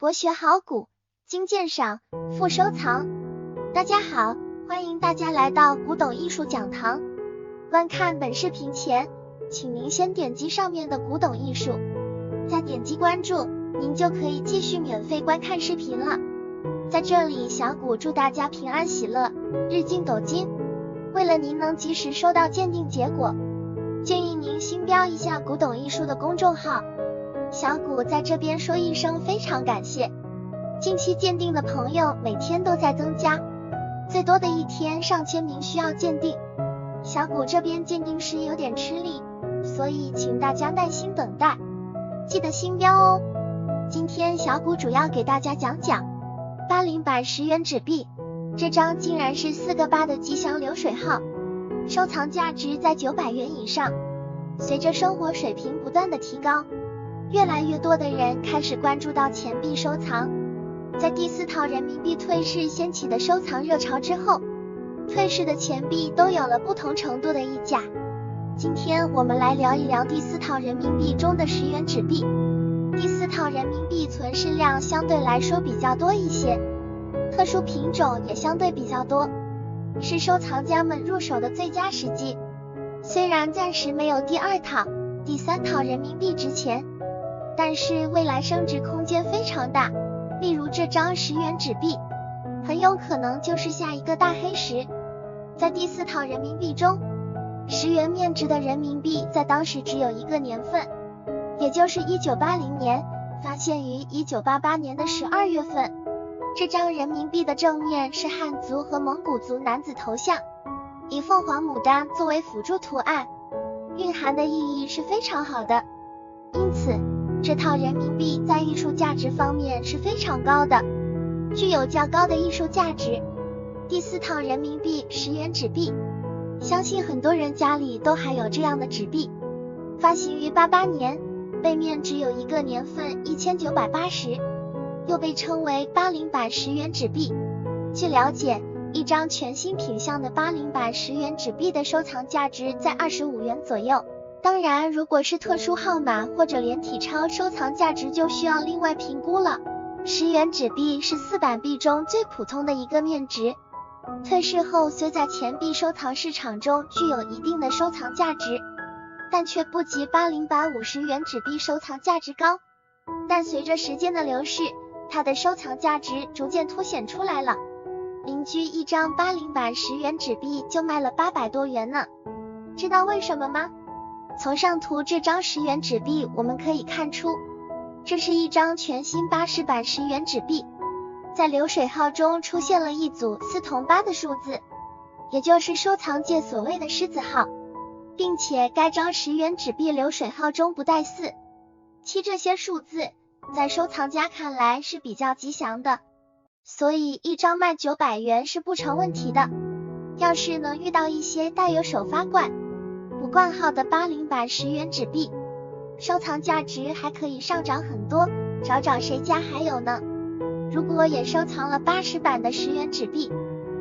博学好古，精鉴赏，富收藏。大家好，欢迎大家来到古董艺术讲堂。观看本视频前，请您先点击上面的古董艺术，再点击关注，您就可以继续免费观看视频了。在这里，小古祝大家平安喜乐，日进斗金。为了您能及时收到鉴定结果，建议您星标一下古董艺术的公众号。小古在这边说一声非常感谢，近期鉴定的朋友每天都在增加，最多的一天上千名需要鉴定，小古这边鉴定时有点吃力，所以请大家耐心等待，记得星标哦。今天小古主要给大家讲讲80版10元纸币，这张竟然是4个8的吉祥流水号，收藏价值在900元以上。随着生活水平不断的提高，越来越多的人开始关注到钱币收藏。在第4套人民币退市掀起的收藏热潮之后，退市的钱币都有了不同程度的溢价。今天我们来聊一聊第4套人民币中的10元纸币。第4套人民币存世量相对来说比较多一些，特殊品种也相对比较多，是收藏家们入手的最佳时机。虽然暂时没有第2套、第3套人民币值钱，但是未来升值空间非常大。例如这张10元纸币，很有可能就是下一个大黑石。在第4套人民币中，10元面值的人民币在当时只有一个年份，也就是1980年，发现于1988年的12月份。这张人民币的正面是汉族和蒙古族男子头像，以凤凰牡丹作为辅助图案，蕴含的意义是非常好的，因此这套人民币在艺术价值方面是非常高的，具有较高的艺术价值。第4套人民币10元纸币，相信很多人家里都还有这样的纸币，发行于88年，背面只有一个年份1980，又被称为80版10元纸币。据了解，一张全新品相的80版10元纸币的收藏价值在25元左右。当然，如果是特殊号码或者连体钞，收藏价值就需要另外评估了。10元纸币是4版币中最普通的一个面值，退市后虽在钱币收藏市场中具有一定的收藏价值，但却不及80版50元纸币收藏价值高。但随着时间的流逝，它的收藏价值逐渐凸显出来了。邻居一张80版10元纸币就卖了800多元呢，知道为什么吗？从上图这张10元纸币我们可以看出，这是一张全新80版10元纸币，在流水号中出现了一组4同8的数字，也就是收藏界所谓的狮子号，并且该张10元纸币流水号中不带4、7这些数字，在收藏家看来是比较吉祥的，所以一张卖900元是不成问题的。要是能遇到一些带有首发冠、补冠号的80版10元纸币，收藏价值还可以上涨很多，找找谁家还有呢。如果也收藏了80版的10元纸币，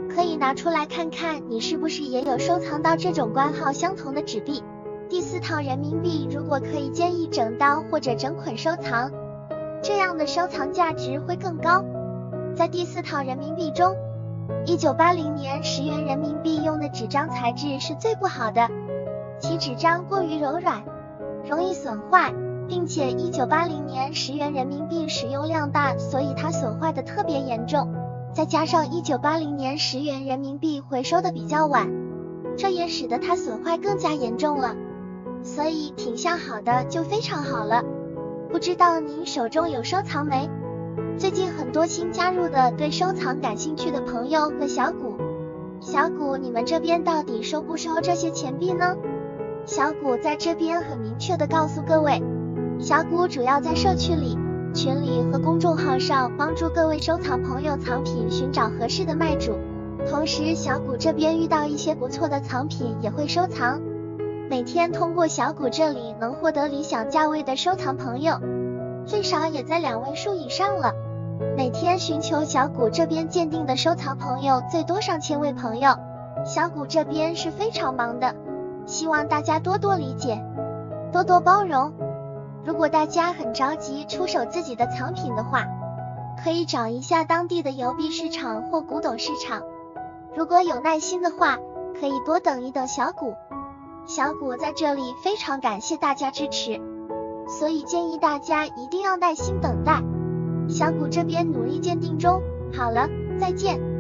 可以拿出来看看你是不是也有收藏到这种冠号相同的纸币。第4套人民币如果可以建议整刀或者整捆收藏，这样的收藏价值会更高。在第4套人民币中，1980年10元人民币用的纸张材质是最不好的，其纸张过于柔软，容易损坏，并且1980年10元人民币使用量大，所以它损坏的特别严重。再加上1980年10元人民币回收的比较晚，这也使得它损坏更加严重了。所以品相好的就非常好了。不知道您手中有收藏没？最近很多新加入的对收藏感兴趣的朋友问小古你们这边到底收不收这些钱币呢？小古在这边很明确的告诉各位，小古主要在社区里、群里和公众号上帮助各位收藏朋友藏品寻找合适的卖主，同时小古这边遇到一些不错的藏品也会收藏。每天通过小古这里能获得理想价位的收藏朋友，最少也在2位数以上了。每天寻求小古这边鉴定的收藏朋友最多上千位朋友，小古这边是非常忙的，希望大家多多理解，多多包容。如果大家很着急出手自己的藏品的话，可以找一下当地的邮币市场或古董市场。如果有耐心的话，可以多等一等小谷。小谷在这里非常感谢大家支持，所以建议大家一定要耐心等待。小谷这边努力鉴定中。好了，再见。